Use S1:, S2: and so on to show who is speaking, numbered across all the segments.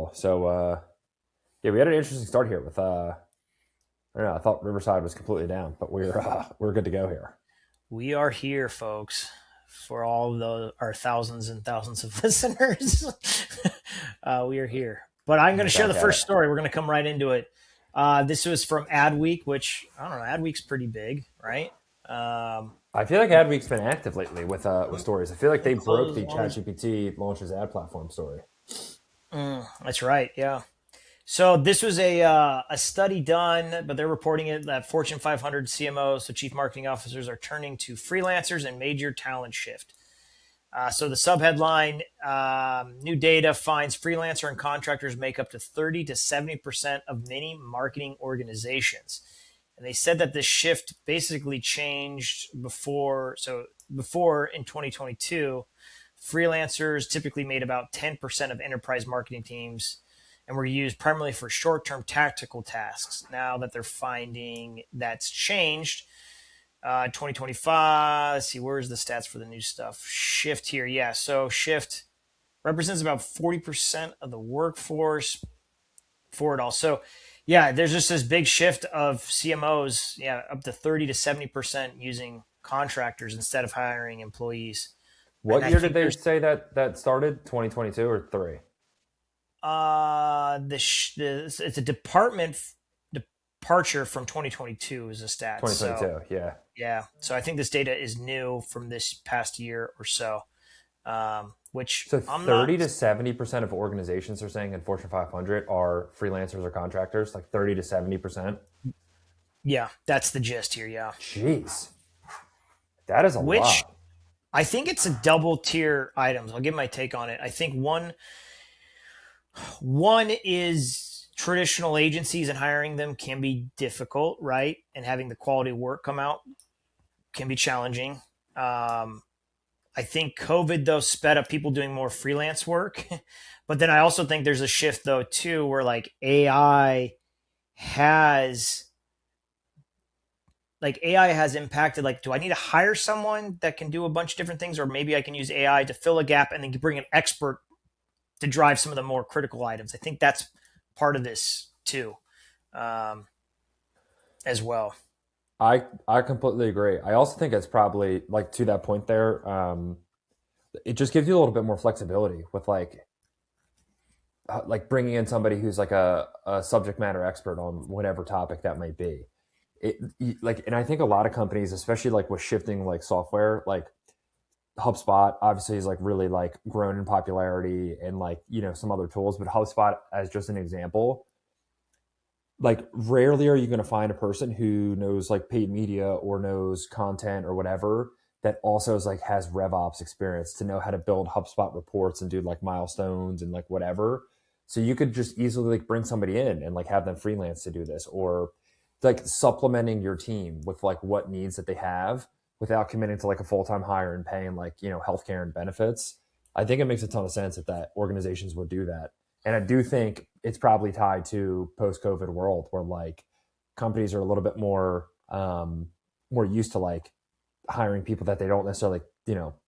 S1: cool. So, yeah, we had an interesting start here with, I don't know, I thought Riverside was completely down, but we're good to go here.
S2: We are here, folks, for all our thousands and thousands of listeners. We are here. But I'm going
S1: We're
S2: to share
S1: back
S2: the
S1: at
S2: first
S1: it.
S2: story. We're going to come right into it. This was from Adweek, which I don't know. Adweek's pretty big, right? Um,
S1: I feel like Adweek's been active lately with stories. I feel like
S2: let me
S1: they broke
S2: close
S1: the
S2: all these.
S1: ChatGPT launches ad platform story.
S2: That's right. Yeah. So this was a study done, but they're reporting it that Fortune 500 CMOs, so chief marketing officers, are turning to freelancers and major talent shift. So the subheadline: New data finds freelancer and contractors make up to 30 to 70% of many marketing organizations. And they said that this shift basically changed before. So before in 2022, freelancers typically made about 10% of enterprise marketing teams and were used primarily for short-term tactical tasks. Now that they're finding that's changed, 2025. Let's see, where's the stats for the new stuff? Shift here, yeah. So Shift represents about 40% of the workforce for it all. So yeah, there's just this big shift of CMOs, yeah, up to 30 to 70% using contractors instead of hiring employees. And
S1: What
S2: I
S1: year did
S2: think
S1: they
S2: there's
S1: say that started? 2022 or three?
S2: it's a departure from 2022 is a stat. So
S1: 2022. Yeah.
S2: yeah, so I think this data is new from this past year or so, which
S1: So
S2: I'm not.
S1: 30 to 70% of organizations are saying in Fortune 500 are freelancers or contractors, like 30 to 70%.
S2: Yeah, that's the gist here. Yeah,
S1: Jeez, that is a
S2: which
S1: lot.
S2: I think it's a double tier items. I'll give my take on it. I think one is traditional agencies and hiring them can be difficult, right? And having the quality of work come out can be challenging. Um, I think COVID though sped up people doing more freelance work, but then I also think there's a shift though too, where like has AI has impacted, like, do I need to hire someone that can do a bunch of different things, or maybe I can use AI to fill a gap and then bring an expert to drive some of the more critical items. I think that's part of this too, um, as well.
S1: I completely agree. I also think it's probably like to that point there. It just gives you a little bit more flexibility with like bringing in somebody who's like a subject matter expert on whatever topic that might be. It like, and I think a lot of companies, especially like with shifting like software, like HubSpot obviously is like really like grown in popularity and like, some other tools, but HubSpot as just an example, like rarely are you going to find a person who knows like paid media or knows content or whatever that also is like has RevOps experience to know how to build HubSpot reports and do like milestones and like whatever. So you could just easily like bring somebody in and like have them freelance to do this, or like supplementing your team with like what needs that they have without committing to like a full-time hire and paying like, healthcare and benefits. I think it makes a ton of sense that organizations would do that. And I do think it's probably tied to post-COVID world where like companies are a little bit more used to like hiring people that they don't necessarily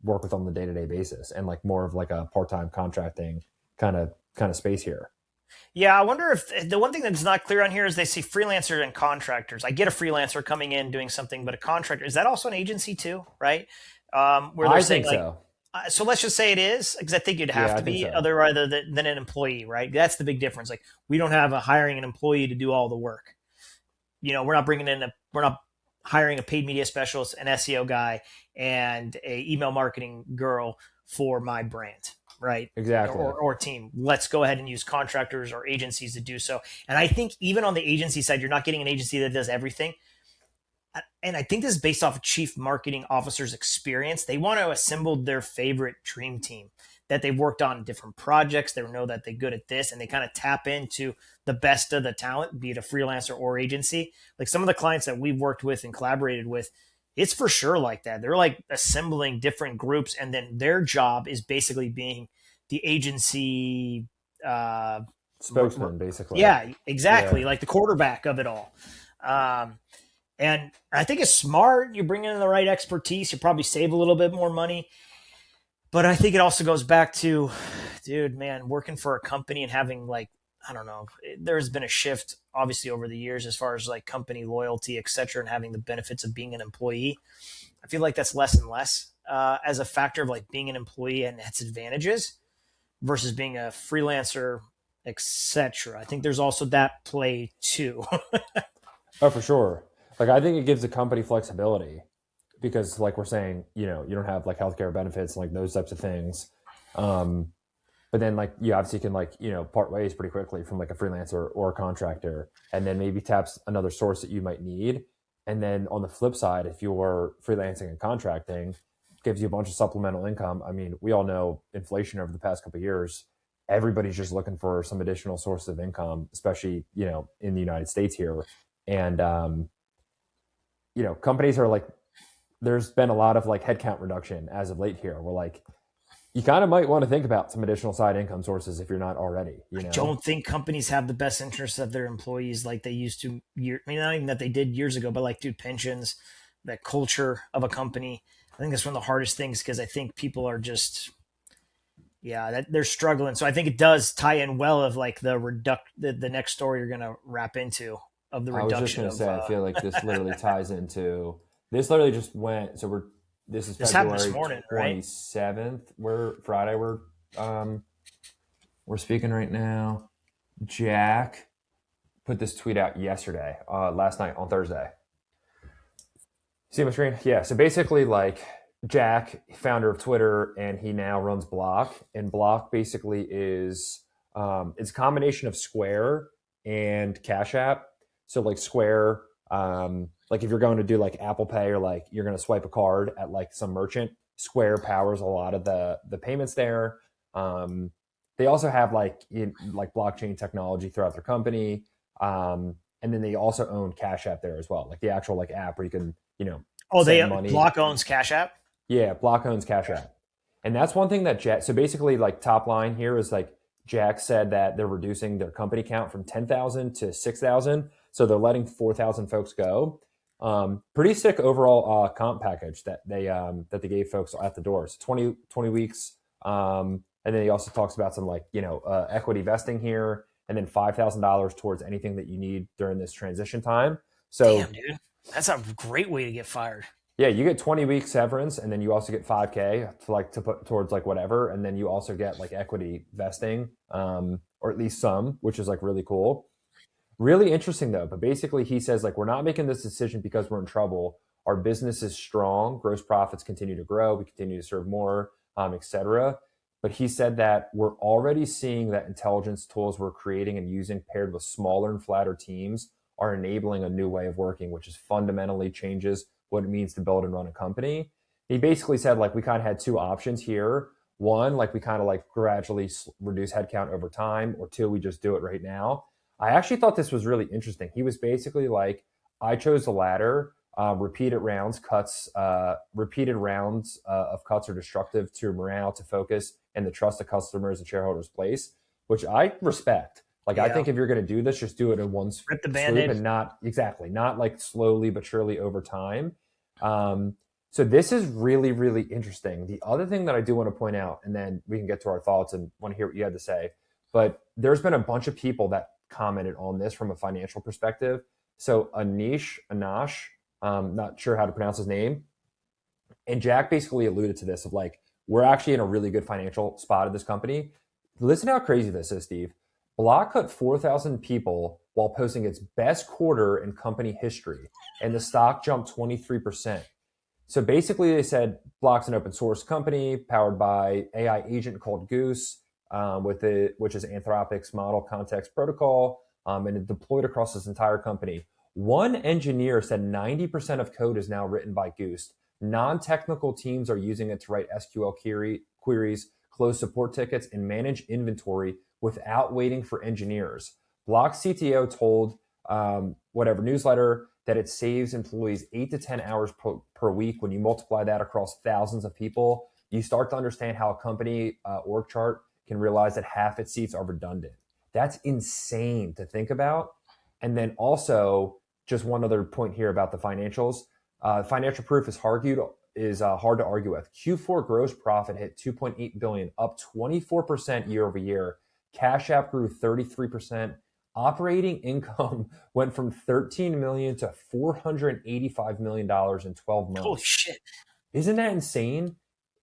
S1: work with on the day-to-day basis, and like more of like a part-time contracting kind of space here.
S2: Yeah, I wonder if the one thing that's not clear on here is they see freelancer and contractors. I get a freelancer coming in doing something, but a contractor, is that also an agency too, right? Where they're
S1: I
S2: saying
S1: think
S2: like,
S1: so.
S2: so let's just say it is, because I think you'd have
S1: Yeah, I
S2: to
S1: think
S2: be
S1: so.
S2: other rather than an employee, right? That's the big difference. Like we don't have a hiring an employee to do all the work. We're not hiring a paid media specialist, an SEO guy, and a email marketing girl for my brand, right?
S1: Exactly.
S2: Or team. Let's go ahead and use contractors or agencies to do so. And I think even on the agency side, you're not getting an agency that does everything. And I think this is based off of chief marketing officer's experience. They want to assemble their favorite dream team that they've worked on different projects. They know that they're good at this, and they kind of tap into the best of the talent, be it a freelancer or agency. Like some of the clients that we've worked with and collaborated with, it's for sure like that. They're like assembling different groups, and then their job is basically being the agency. Uh,
S1: Spokesman, basically.
S2: yeah, exactly.
S1: Yeah.
S2: Like the quarterback of it all. Um, and I think it's smart. You bring in the right expertise, you probably save a little bit more money. But I think it also goes back to, dude, man, working for a company and having like, I don't know, there's been a shift obviously over the years as far as like company loyalty, et cetera, and having the benefits of being an employee. I feel like that's less and less as a factor of like being an employee and its advantages versus being a freelancer, etc. I think there's also that play too.
S1: Oh, for sure. Like I think it gives the company flexibility because, like we're saying, you don't have like healthcare benefits, like those types of things. Um, but then like you obviously can like part ways pretty quickly from like a freelancer or a contractor, and then maybe taps another source that you might need. And then on the flip side, if you're freelancing and contracting, gives you a bunch of supplemental income. I mean, we all know inflation over the past couple of years. Everybody's just looking for some additional sources of income, especially in the United States here. And companies are like, there's been a lot of like headcount reduction as of late here. We're like, you kind of might want to think about some additional side income sources if you're not already,
S2: I don't think companies have the best interests of their employees like they used to. I mean, not even that they did years ago, but like, dude, pensions, that culture of a company. I think that's one of the hardest things because I think people are just, yeah, that they're struggling. So I think it does tie in well of like the next story you're gonna wrap into of the
S1: I was just
S2: reduction
S1: going to
S2: of
S1: say, I feel like this literally ties into this. Literally just went. So this is
S2: this happened this
S1: February
S2: morning, right?
S1: 27th. We're Friday. Um, we're speaking right now. Jack put this tweet out yesterday, last night on Thursday. See my screen? Yeah. So basically, like Jack, founder of Twitter, and he now runs Block. And Block basically is it's a combination of Square and Cash App. So like Square, like if you're going to do like Apple Pay or like you're going to swipe a card at like some merchant, Square powers a lot of the payments there. Um, they also have like blockchain technology throughout their company. And then they also own Cash App there as well, like the actual like app where you can
S2: Oh, they
S1: send money.
S2: Block owns Cash App.
S1: Yeah, Block owns Cash
S2: Okay.
S1: App. And that's one thing that Jack, so basically, like, top line here is like Jack said that they're reducing their company count from 10,000 to 6,000. So they're letting 4,000 folks go. Pretty sick overall comp package that they gave folks at the door. So 20 weeks. And then he also talks about some like, equity vesting here, and then $5,000 towards anything that you need during this transition time. So
S2: Damn, dude, that's a great way to get fired.
S1: yeah, you get 20 weeks severance, and then you also get 5K to put towards like whatever, and then you also get like equity vesting, or at least some, which is like really cool. Really interesting though. But basically, he says like we're not making this decision because we're in trouble. Our business is strong. Gross profits continue to grow. We continue to serve more, etc. But he said that we're already seeing that intelligence tools we're creating and using, paired with smaller and flatter teams, are enabling a new way of working, which is fundamentally changes what it means to build and run a company. He basically said like we kind of had two options here. One, like we kind of like gradually reduce headcount over time, or two, we just do it right now. I actually thought this was really interesting. He was basically like, I chose the latter. Repeated rounds of cuts are destructive to morale, to focus, and the trust of customers and shareholders place, which I respect. Like, I
S2: Yeah,
S1: think if you're going to do this, just do it in one
S2: rip the
S1: swoop,
S2: band-aid.
S1: and not like slowly but surely over time. Um, so this is really, really interesting. The other thing that I do want to point out, and then we can get to our thoughts and want to hear what you had to say, but there's been a bunch of people that commented on this from a financial perspective. So Anash, not sure how to pronounce his name, and Jack basically alluded to this of like, we're actually in a really good financial spot at this company. Listen to how crazy this is, Steve. Block cut 4,000 people while posting its best quarter in company history, and the stock jumped 23%. So basically, they said Block's an open source company powered by AI agent called Goose, which is Anthropic's model context protocol, and it deployed across this entire company. One engineer said 90% of code is now written by Goose. Non-technical teams are using it to write SQL queries, close support tickets, and manage inventory without waiting for engineers. Block CTO told whatever newsletter that it saves employees 8 to 10 hours per week. When you multiply that across thousands of people, you start to understand how a company org chart can realize that half its seats are redundant. That's insane to think about. And then also, just one other point here about the financials. Financial proof is is hard to argue with. Q4 gross profit hit 2.8 billion, up 24% year over year. Cash App grew 33%. Operating income went from 13 million to 485 million dollars in 12
S2: Holy
S1: months.
S2: shit.
S1: Isn't that insane?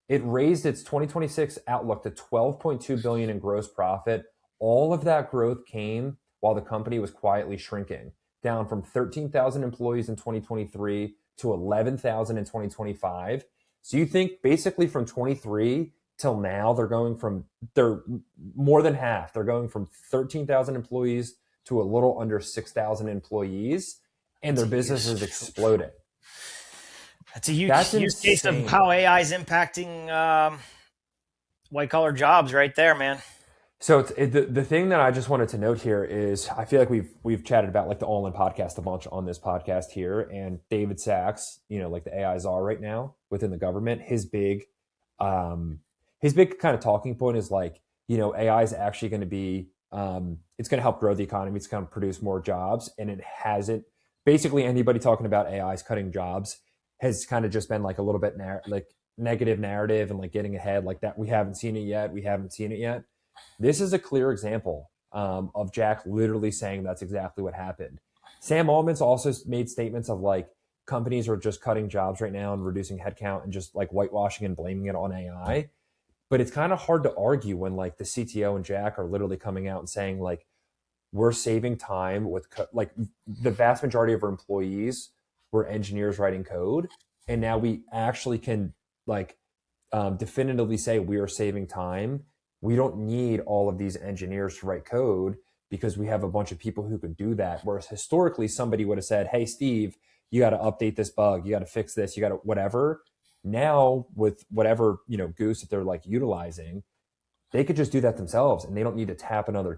S1: It raised its 2026 outlook to 12.2 billion in gross profit. All of that growth came while the company was quietly shrinking, down from 13,000 employees in 2023 to 11,000 in 2025. So you think basically from 23 till now they're more than half. They're going from 13,000 employees to a little under 6,000 employees, and
S2: That's
S1: their
S2: a
S1: business is
S2: use.
S1: exploding.
S2: That's a huge
S1: That's
S2: use case of
S1: insane.
S2: how AI is impacting white collar jobs right there, man.
S1: So the thing that I just wanted to note here is I feel like we've chatted about like the All In podcast a bunch on this podcast here, and David Sachs, like the AI czar right now within the government, his big kind of talking point is like, AI is actually going to be it's going to help grow the economy, it's going to produce more jobs, and it hasn't. Basically, anybody talking about AI is cutting jobs has kind of just been like a little bit like negative narrative and like getting ahead like that. We haven't seen it yet. We haven't seen it yet. This is a clear example of Jack literally saying that's exactly what happened. Sam Altman's also made statements of like companies are just cutting jobs right now and reducing headcount and just like whitewashing and blaming it on AI. But it's kind of hard to argue when like the CTO and Jack are literally coming out and saying like we're saving time with like the vast majority of our employees were engineers writing code, and now we actually can like definitively say we are saving time. We don't need all of these engineers to write code because we have a bunch of people who can do that. Whereas historically, somebody would have said, "Hey, Steve, you got to update this bug. You got to fix this. You got to whatever." Now, with whatever goose that they're like utilizing, they could just do that themselves, and they don't need to tap another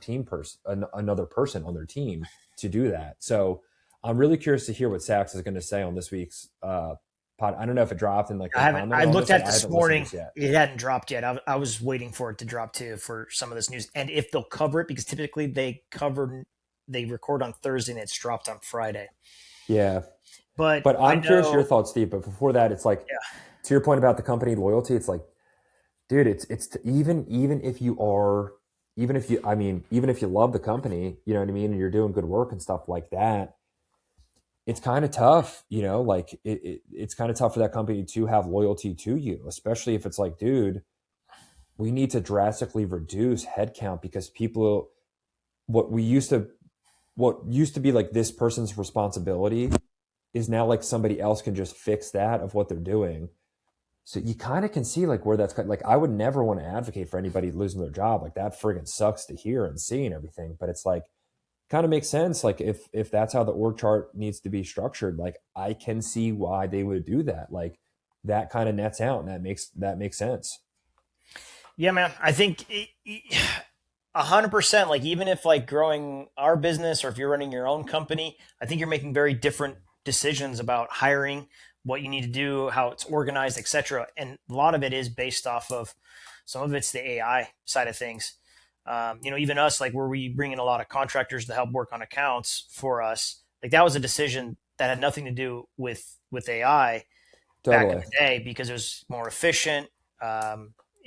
S1: person on their team to do that. So, I'm really curious to hear what Sachs is going to say on this week's pod. I don't know if it dropped and like
S2: I
S1: they
S2: haven't. I
S1: commented on
S2: looked
S1: this. Like
S2: at
S1: I
S2: this
S1: haven't listened to
S2: morning.
S1: this yet.
S2: It hadn't dropped yet. I was waiting for it to drop too for some of this news, and if they'll cover it, because typically they record on Thursday and it's dropped on Friday.
S1: Yeah.
S2: But
S1: But
S2: I
S1: I'm curious your
S2: know,
S1: thoughts, Steve. But before that, it's like
S2: yeah,
S1: to your point about the company loyalty. It's like, dude, even if you are, even if you love the company, you know what I mean, and you're doing good work and stuff like that, it's kind of tough, like it's kind of tough for that company to have loyalty to you, especially if it's like, dude, we need to drastically reduce headcount because people, what we used to, what used to be like this person's responsibility is now like somebody else can just fix that of what they're doing. So you kind of can see like where that's like I would never want to advocate for anybody losing their job. Like that friggin' sucks to hear and see and everything. But it's like kind of makes sense. Like if that's how the org chart needs to be structured, like I can see why they would do that. Like that kind of nets out and that makes sense.
S2: yeah, man. I think 100%. Like even if like growing our business or if you're running your own company, I think you're making very different decisions about hiring, what you need to do, how it's organized, etc. And a lot of it is based off of some of it's the AI side of things. Even us, like where we bring in a lot of contractors to help work on accounts for us, like that was a decision that had nothing to do with AI back in
S1: Totally.
S2: the day because it was more efficient.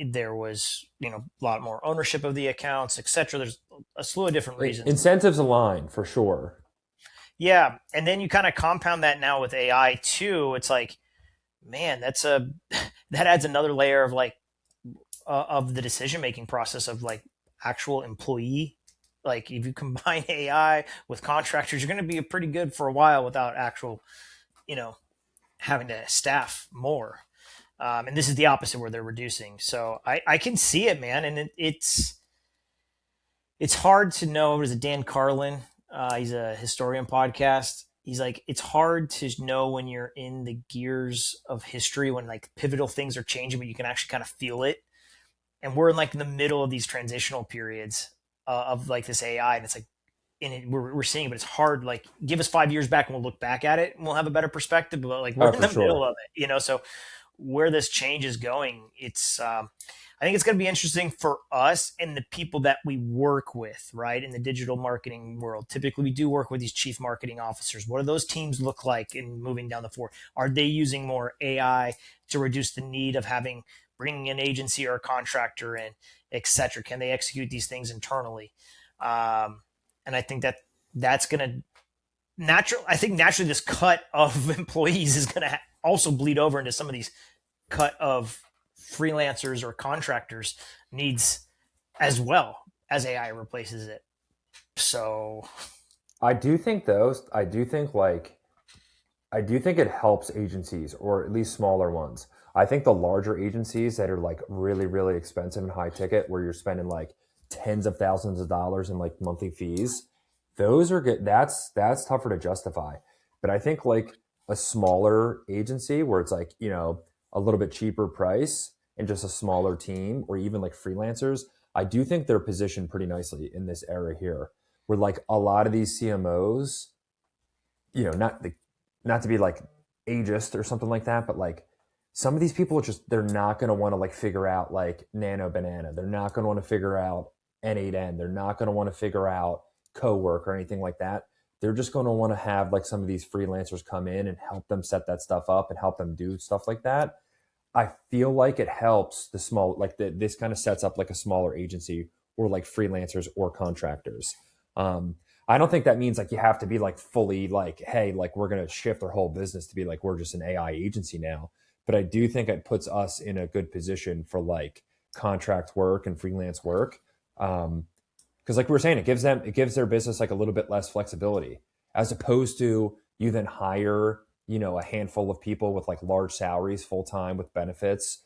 S2: There was a lot more ownership of the accounts, etc. There's a slew of different reasons.
S1: Incentives align for sure.
S2: Yeah, and then you kind of compound that now with AI too. It's like, man, that adds another layer of like of the decision making process of like actual employee. Like if you combine AI with contractors, you're going to be pretty good for a while without actual, you know, having to staff more. And this is the opposite where they're reducing. So I can see it, man, and it's hard to know. There's a Dan Carlin. He's a historian podcast. He's like, it's hard to know when you're in the gears of history when like pivotal things are changing, but you can actually kind of feel it. And we're in like in the middle of these transitional periods of like this AI, and it's like, we're seeing it, but it's hard. Like, give us 5 years back, and we'll look back at it, and we'll have a better perspective. But like, we're
S1: Oh,
S2: in
S1: for
S2: the middle
S1: sure.
S2: of it, So where this change is going, I think it's going to be interesting for us and the people that we work with, right? In the digital marketing world. Typically, we do work with these chief marketing officers. What do those teams look like in moving down the floor? Are they using more AI to reduce the need of bringing an agency or a contractor in, et cetera? Can they execute these things internally? And I think that's going to I think naturally this cut of employees is going to also bleed over into some of these cut of freelancers or contractors needs as well as AI replaces it. So
S1: I do think those. I do think it helps agencies, or at least smaller ones. I think the larger agencies that are like really, really expensive and high ticket, where you're spending like tens of thousands of dollars in like monthly fees, those are good. That's tougher to justify. But I think like a smaller agency where it's like, a little bit cheaper price and just a smaller team, or even like freelancers, I do think they're positioned pretty nicely in this era here, where like a lot of these CMOs, not to be like ageist or something like that, but like some of these people they're not going to want to like figure out like Nano Banana. They're not going to want to figure out N8N. They're not going to want to figure out co-work or anything like that. They're just going to want to have like some of these freelancers come in and help them set that stuff up and help them do stuff like that. I feel like it helps the small, like this kind of sets up like a smaller agency or like freelancers or contractors. Um, I don't think that means like you have to be like fully like, hey, like we're going to shift our whole business to be like, we're just an AI agency now. But I do think it puts us in a good position for like contract work and freelance work. Because like we were saying, it gives their business like a little bit less flexibility, as opposed to you then hire, a handful of people with like large salaries full time with benefits,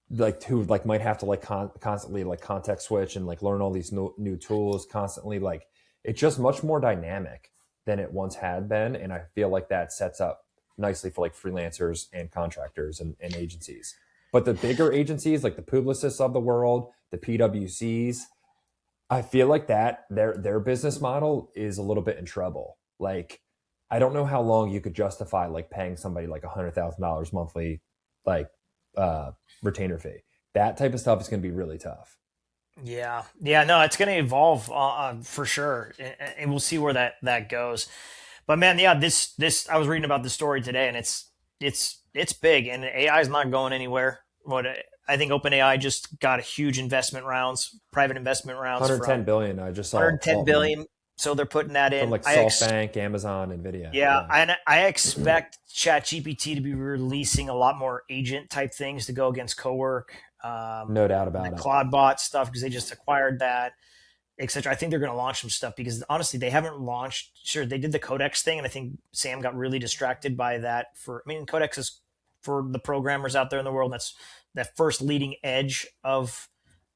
S1: like who like might have to like constantly like context switch and like learn all these new tools constantly. Like it's just much more dynamic than it once had been, and I feel like that sets up nicely for like freelancers and contractors and agencies. But the bigger agencies like the Publicis of the world, the PwCs, I feel like that their business model is a little bit in trouble. Like, I don't know how long you could justify like paying somebody like $100,000 monthly, like uh, retainer fee. That type of stuff is going to be really tough.
S2: yeah, yeah, no, it's going to evolve for sure, and we'll see where that goes. But man, yeah, this I was reading about the story today, and it's big, and AI is not going anywhere. What I think OpenAI just got a huge private investment rounds
S1: 110
S2: from
S1: billion. I just saw
S2: 110 billion. So they're putting that
S1: from
S2: in.
S1: like SoftBank, Amazon, Nvidia.
S2: Yeah,
S1: Yeah,
S2: I expect ChatGPT to be releasing a lot more agent type things to go against Cowork,
S1: no doubt
S2: and the
S1: about it.
S2: Claude stuff because they just acquired that, etc. I think they're going to launch some stuff because honestly, they haven't launched. Sure, they did the Codex thing, and I think Sam got really distracted by that. Codex is for the programmers out there in the world. That's that first leading edge of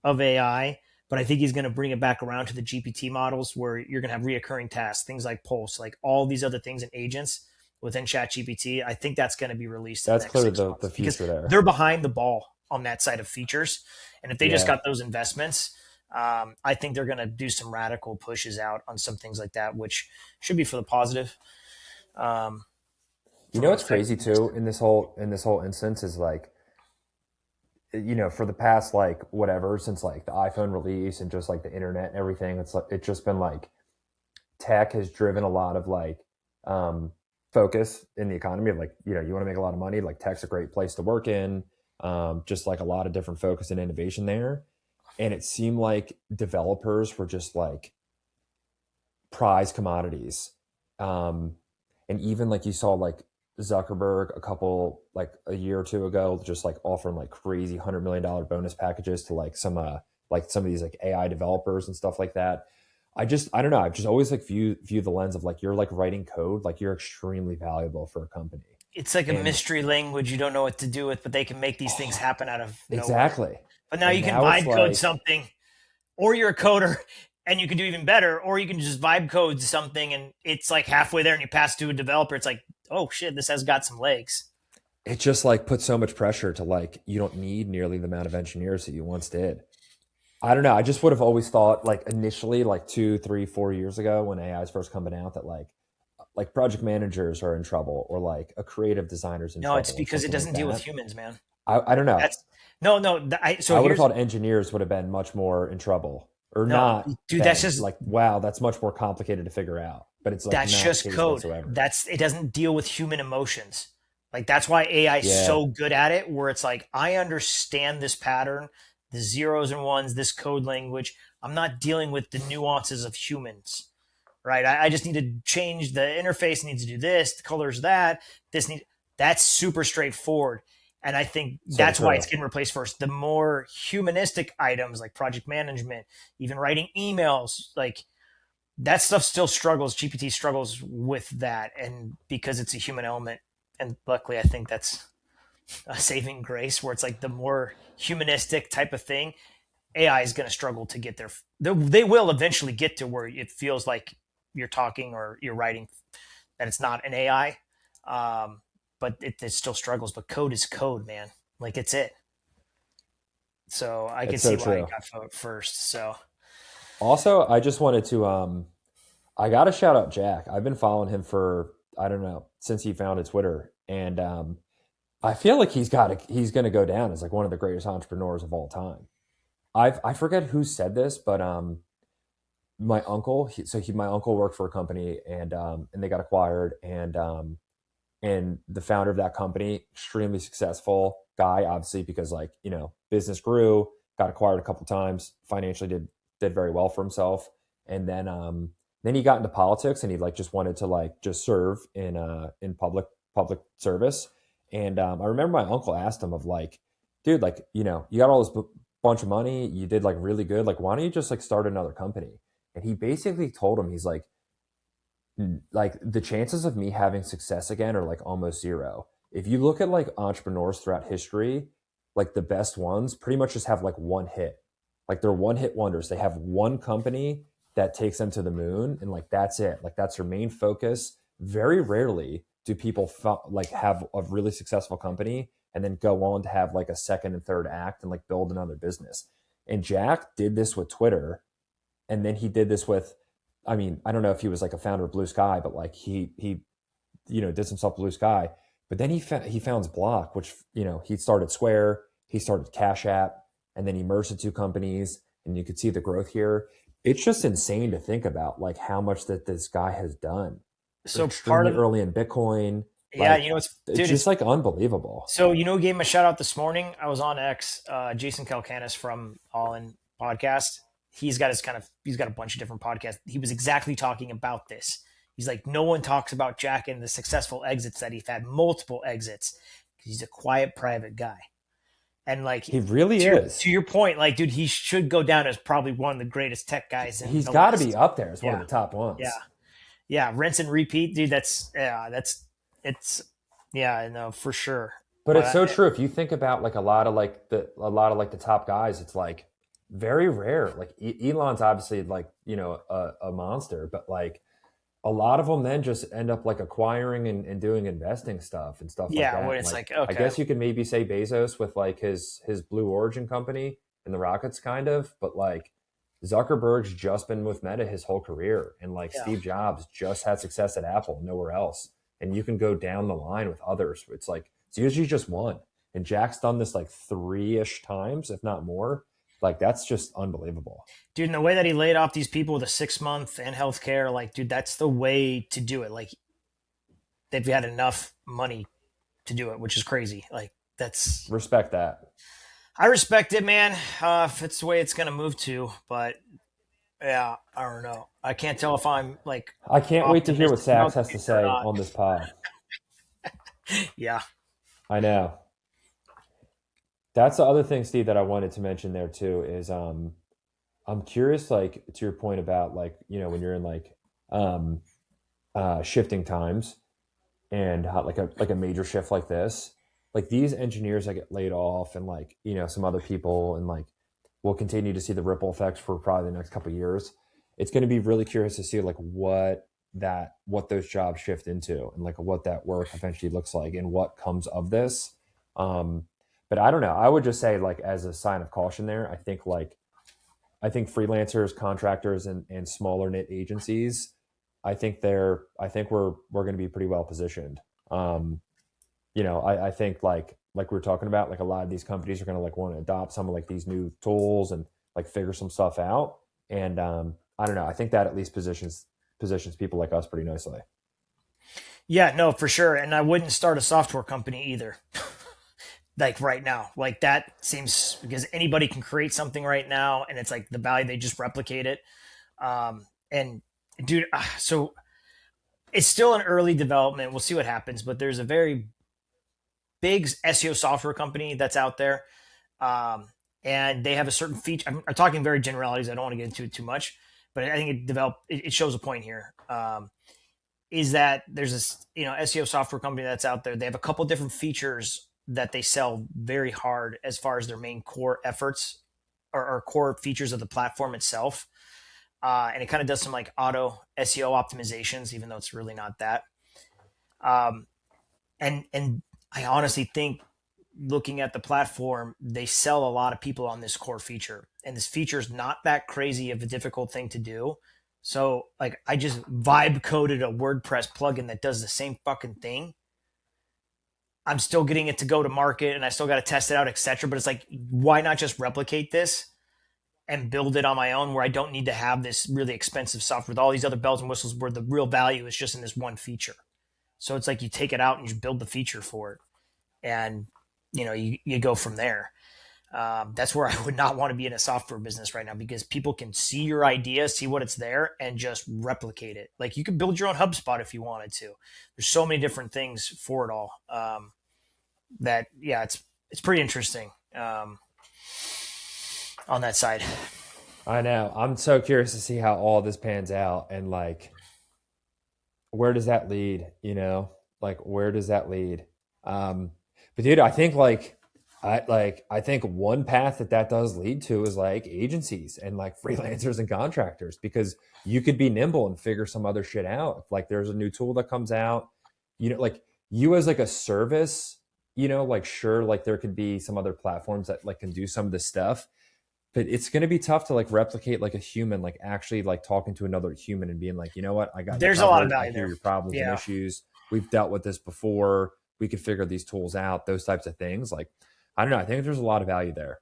S2: AI. But I think he's going to bring it back around to the GPT models where you're going to have reoccurring tasks, things like Pulse, like all these other things and agents within ChatGPT. I think that's going to be released in the
S1: That's
S2: next
S1: clearly
S2: six
S1: the
S2: months because
S1: future there.
S2: they're behind the ball on that side of features. And if they just
S1: Yeah.
S2: got those investments, I think they're going to do some radical pushes out on some things like that, which should be for the positive,
S1: You
S2: from
S1: know
S2: an
S1: what's crazy
S2: effectiveness.
S1: too in this whole instance is like, for the past like whatever, since like the iPhone release and just like the internet and everything, it's just been like tech has driven a lot of like um focus in the economy of like, you want to make a lot of money, like tech's a great place to work in. Just like a lot of different focus and innovation there. And it seemed like developers were just like prize commodities. Um, and even like you saw like Zuckerberg like a year or two ago, just like offering like crazy $100 million bonus packages to like some of these like AI developers and stuff like that. I don't know. I've just always like view the lens of like you're like writing code, like you're extremely valuable for a company.
S2: It's like a
S1: And
S2: mystery language you don't know what to do with, but they can make these things
S1: oh,
S2: happen out of nowhere.
S1: exactly.
S2: But now
S1: And
S2: you can
S1: now it's
S2: vibe code
S1: like
S2: something, or you're a coder and you can do even better, or you can just vibe code something and it's like halfway there and you pass to a developer. It's like, oh shit, this has got some legs.
S1: it just like puts so much pressure to like you don't need nearly the amount of engineers that you once did. I don't know. I just would have always thought, like initially, like 2, 3, 4 years ago when AI is first coming out, that like like project managers are in trouble, or like a creative designer's in
S2: No, it's
S1: trouble, or
S2: because it
S1: something like
S2: doesn't deal with
S1: that.
S2: humans, man.
S1: I don't know.
S2: That's no, no. So
S1: I would have
S2: here's
S1: thought engineers would have been much more in trouble, or
S2: no,
S1: not
S2: dude.
S1: been like, wow, that's much more complicated to figure out. But it's like
S2: That's
S1: not the
S2: just
S1: case
S2: code.
S1: whatsoever.
S2: That's it doesn't deal with human emotions. Like that's why AI is
S1: Yeah,
S2: so good at it, where it's like, I understand this pattern, the zeros and ones, this code language. I'm not dealing with the nuances of humans, right? I just need to change the interface, needs to do this, the colors that, this need that's super straightforward. And I think
S1: so
S2: that's why it's
S1: true.
S2: getting replaced first. The more humanistic items like project management, even writing emails, like that stuff still struggles. GPT struggles with that, and because it's a human element, and luckily, I think that's a saving grace. Where it's like the more humanistic type of thing, AI is going to struggle to get there. They will eventually get to where it feels like you're talking or you're writing, and it's not an AI. But it still struggles. But code is code, man. Like it's it. So I can
S1: It's so
S2: see why it
S1: true.
S2: got first. So
S1: Also, I just wanted to I got to shout out Jack. I've been following him for, I don't know, since he founded Twitter, and I feel like he's going to go down as like one of the greatest entrepreneurs of all time. I forget who said this, but my uncle, my uncle worked for a company, and they got acquired, and the founder of that company, extremely successful guy, obviously, because like, business grew, got acquired a couple times, financially did very well for himself, and then he got into politics, and he like just wanted to like just serve in public service. And I remember my uncle asked him of like, dude, like, you got all this bunch of money, you did like really good, like why don't you just like start another company? And he basically told him, he's like the chances of me having success again are like almost zero. If you look at like entrepreneurs throughout history, like the best ones pretty much just have like one hit. Like they're one hit wonders. They have one company that takes them to the moon, and like that's it. Like that's their main focus. Very rarely do people like have a really successful company and then go on to have like a second and third act and like build another business. And Jack did this with Twitter, and then he did this with, I mean, I don't know if he was like a founder of Blue Sky, but like he did some stuff with Blue Sky. But then he founds Block, which he started Square, he started Cash App, and then he merged the two companies, and you could see the growth here. It's just insane to think about like how much that this guy has done.
S2: so part
S1: Extremely
S2: of
S1: early in Bitcoin,
S2: yeah,
S1: like
S2: you know it's
S1: it's
S2: dude,
S1: just
S2: it's
S1: like unbelievable.
S2: so who gave him a shout out this morning? I was on X. Jason Calcanis from All In Podcast. He's got a bunch of different podcasts. He was exactly talking about this. He's like, no one talks about Jack and the successful exits that he's had, multiple exits. He's a quiet, private guy. And like
S1: He really
S2: to
S1: is.
S2: your point, like, dude, he should go down as probably one of the greatest tech guys in
S1: He's
S2: the
S1: got to be
S2: last.
S1: up there as one of
S2: Yeah,
S1: the top
S2: yeah,
S1: ones.
S2: yeah. Rinse and repeat, dude. That's it's yeah, I know for sure.
S1: But
S2: But
S1: it's so true. If you think about like a lot of the top guys, it's like very rare. Like Elon's obviously like a monster, but like a lot of them then just end up like acquiring and doing investing stuff and stuff like
S2: yeah,
S1: that.
S2: when
S1: And
S2: it's
S1: like
S2: like,
S1: I
S2: okay,
S1: guess you could maybe say Bezos with like his Blue Origin company and the rockets kind of, but like Zuckerberg's just been with Meta his whole career, and like
S2: yeah.
S1: Steve Jobs just had success at Apple, nowhere else. And you can go down the line with others. It's like it's usually just one. And Jack's done this like three-ish times, if not more. Like that's just unbelievable.
S2: Dude, and the way that he laid off these people with a 6 month and healthcare, like, dude, that's the way to do it. Like, they've had enough money to do it, which is crazy. Like, that's
S1: Respect that.
S2: I respect it, man. If it's the way it's gonna move to, but yeah, I don't know. I can't tell if I'm like
S1: I can't wait to hear what
S2: optimistic
S1: Sachs
S2: about the
S1: has to
S2: future or
S1: say
S2: not.
S1: on this pod.
S2: Yeah.
S1: I know. That's the other thing, Steve, that I wanted to mention there too is I'm curious, like to your point about like, when you're in like um shifting times, and how, like a major shift like this, like these engineers that get laid off, and like, some other people, and like we'll continue to see the ripple effects for probably the next couple of years. It's going to be really curious to see like what those jobs shift into, and like what that work eventually looks like, and what comes of this. Um, but I don't know. I would just say, like, as a sign of caution there, I think freelancers, contractors, and smaller knit agencies, I think we're going to be pretty well positioned. Um, I think like we were talking about, like a lot of these companies are going to like want to adopt some of like these new tools and like figure some stuff out. And I don't know. I think that at least positions people like us pretty nicely.
S2: Yeah, no, for sure. And I wouldn't start a software company either. Like right now, like that seems because anybody can create something right now, and it's like the value they just replicate it. And dude, so it's still an early development. We'll see what happens, but there's a very big SEO software company that's out there. Um, and they have a certain feature. I'm talking very generalities. I don't want to get into it too much, but I think it shows a point here. Is that there's this, SEO software company that's out there. They have a couple different features that they sell very hard as far as their main core efforts or core features of the platform itself. And it kind of does some like auto SEO optimizations, even though it's really not that. Um, and I honestly think looking at the platform, they sell a lot of people on this core feature, and this feature is not that crazy of a difficult thing to do. So like I just vibe coded a WordPress plugin that does the same fucking thing. I'm still getting it to go to market, and I still got to test it out, etc. But it's like, why not just replicate this and build it on my own, where I don't need to have this really expensive software with all these other bells and whistles, where the real value is just in this one feature. So it's like you take it out and you build the feature for it, and you go from there. That's where I would not want to be in a software business right now, because people can see your idea, see what it's there, and just replicate it. Like you could build your own HubSpot if you wanted to. There's so many different things for it all. That yeah, it's pretty interesting on that side.
S1: I know. I'm so curious to see how all this pans out and like where does that lead, Like where does that lead? Um but dude, I think I think one path that does lead to is like agencies and like freelancers and contractors, because you could be nimble and figure some other shit out. If like there's a new tool that comes out, like you as like a service, like sure, like there could be some other platforms that like can do some of this stuff, but it's going to be tough to like replicate like a human, like actually like talking to another human and being like, you know what, I got you
S2: There's a lot of
S1: covered. I
S2: value
S1: hear
S2: there.
S1: your problems and
S2: Yeah.
S1: issues. We've dealt with this before. We could figure these tools out, those types of things. Like, I don't know. I think there's a lot of value there.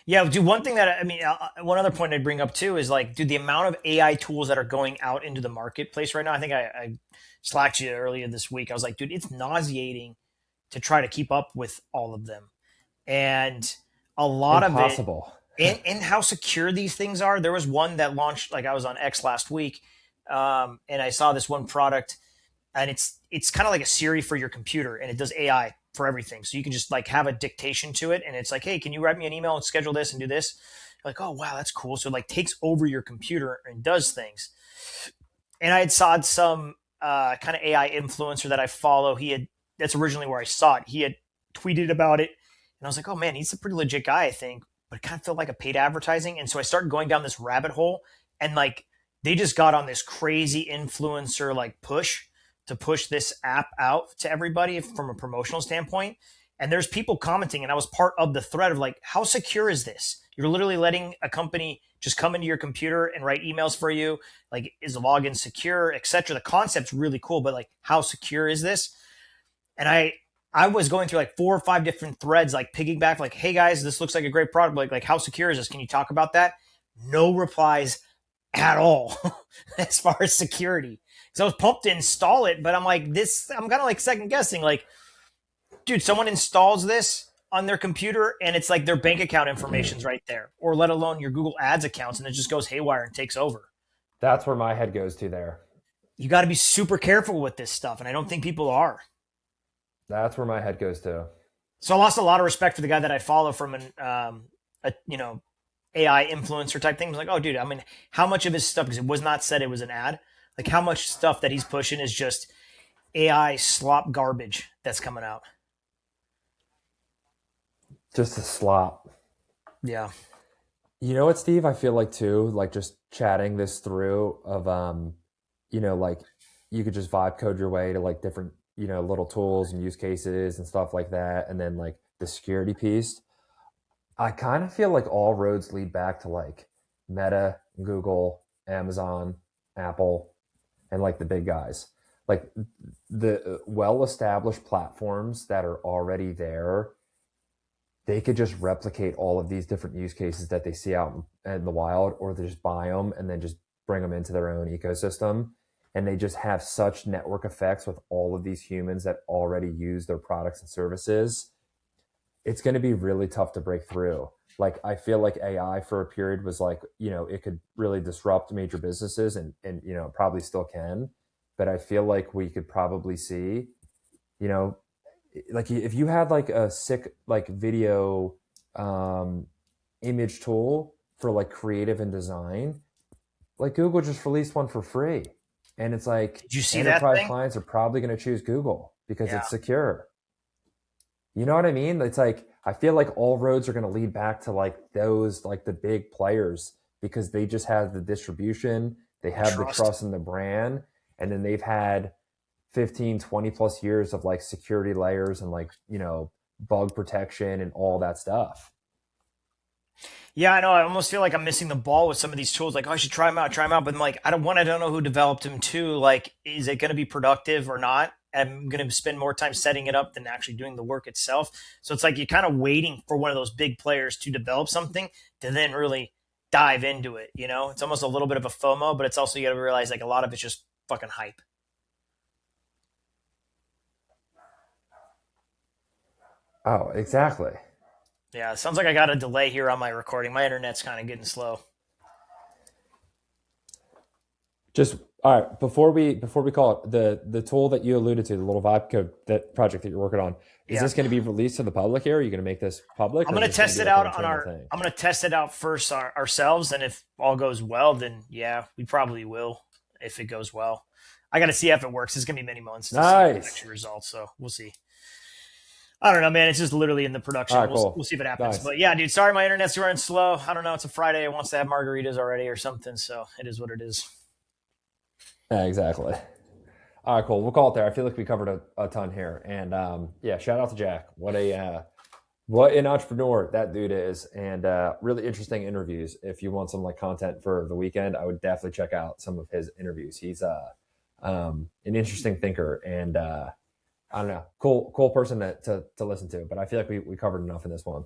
S2: Yeah, dude. One thing that I mean, one other point I'd bring up too is like, dude, the amount of AI tools that are going out into the marketplace right now. I think I slacked you earlier this week. I was like, dude, it's nauseating to try to keep up with all of them, and a lot of it,
S1: Impossible.
S2: and how secure these things are. There was one that launched, like I was on X last week, and I saw this one product, and it's kind of like a Siri for your computer, and it does AI for everything. So you can just like have a dictation to it, and it's like, hey, can you write me an email and schedule this and do this? You're like, oh wow, that's cool. So it like takes over your computer and does things. And I had saw some kind of AI influencer that I follow. He had That's originally where I saw it. He had tweeted about it, and I was like, oh man, he's a pretty legit guy, I think. But it kind of felt like a paid advertising, and so I started going down this rabbit hole, and like they just got on this crazy influencer like push to push this app out to everybody from a promotional standpoint. And there's people commenting, and I was part of the thread of like, how secure is this? You're literally letting a company just come into your computer and write emails for you. Like, is the login secure, etc. The concept's really cool, but like, how secure is this? And I was going through like 4 or 5 different threads, like piggyback, like, hey guys, this looks like a great product. Like how secure is this? Can you talk about that? No replies at all as far as security. So I was pumped to install it, but I'm like, I'm kind of like second guessing. Like, dude, someone installs this on their computer and it's like their bank account information's right there, or let alone your Google Ads accounts, and it just goes haywire and takes over.
S1: That's where my head goes to there.
S2: You got to be super careful with this stuff, and I don't think people are.
S1: That's where my head goes to.
S2: So I lost a lot of respect for the guy that I follow from an AI influencer type thing. I was like, oh, dude, I mean, how much of his stuff, because it was not said it was an ad, like how much stuff that he's pushing is just AI slop garbage that's coming out.
S1: Just a slop.
S2: Yeah.
S1: You know what, Steve? I feel like too, like just chatting this through of like you could just vibe code your way to like different, little tools and use cases and stuff like that. And then like the security piece. I kind of feel like all roads lead back to like Meta, Google, Amazon, Apple. and like the big guys. Like the well-established platforms that are already there, they could just replicate all of these different use cases that they see out in the wild, or they just buy them and then just bring them into their own ecosystem. And they just have such network effects with all of these humans that already use their products and services. It's going to be really tough to break through. Like, I feel like AI for a period was like, it could really disrupt major businesses, and probably still can. But I feel like we could probably see, you know, like if you had like a sick like video um image tool for like creative and design, like Google just released one for free, and it's like
S2: Did you see that
S1: enterprise
S2: thing?
S1: clients are probably going to choose Google because
S2: Yeah,
S1: it's secure. You know what I mean? It's like I feel like all roads are going to lead back to like those, like the big players, because they just have the distribution, they
S2: and
S1: have the
S2: trust.
S1: trust in the brand, and then they've had 15, 20 plus years of like security layers and like, bug protection and all that stuff.
S2: Yeah, I know. I almost feel like I'm missing the ball with some of these tools. Like, oh, I should try them out. But I'm like, I don't know who developed them. Two, like, is it going to be productive or not? I'm going to spend more time setting it up than actually doing the work itself. So it's like you're kind of waiting for one of those big players to develop something to then really dive into it. You know, it's almost a little bit of a FOMO, but it's also, you got to realize like a lot of it's just fucking hype.
S1: Oh, exactly.
S2: Yeah, it sounds like I got a delay here on my recording. My internet's kind of getting slow.
S1: Just all right, before we call it, the tool that you alluded to, the little vibe code, that project that you're working on, is
S2: Yeah.
S1: this going to be released to the public here? Are you going to make this public,
S2: I'm
S1: or is
S2: gonna
S1: this going to
S2: test
S1: be
S2: it
S1: like an
S2: out on
S1: internal
S2: our.
S1: thing?
S2: I'm gonna test it out first ourselves, and if all goes well, then yeah, we probably will. If it goes well, I got to see if it works. It's gonna be many months to see if it
S1: Nice.
S2: actually results. So we'll see. I don't know, man. It's just literally in the
S1: All
S2: production.
S1: right,
S2: We'll
S1: cool.
S2: see if it happens.
S1: Nice.
S2: But yeah, dude. Sorry, my internet's running slow. I don't know. It's a Friday. It wants to have margaritas already or something. So it is what it is.
S1: Yeah, exactly. All right, cool. We'll call it there. I feel like we covered a ton here, and yeah, shout out to Jack. What an entrepreneur that dude is, and really interesting interviews. If you want some like content for the weekend, I would definitely check out some of his interviews. He's an interesting thinker, and I don't know, cool person to listen to. But I feel like we covered enough in this one.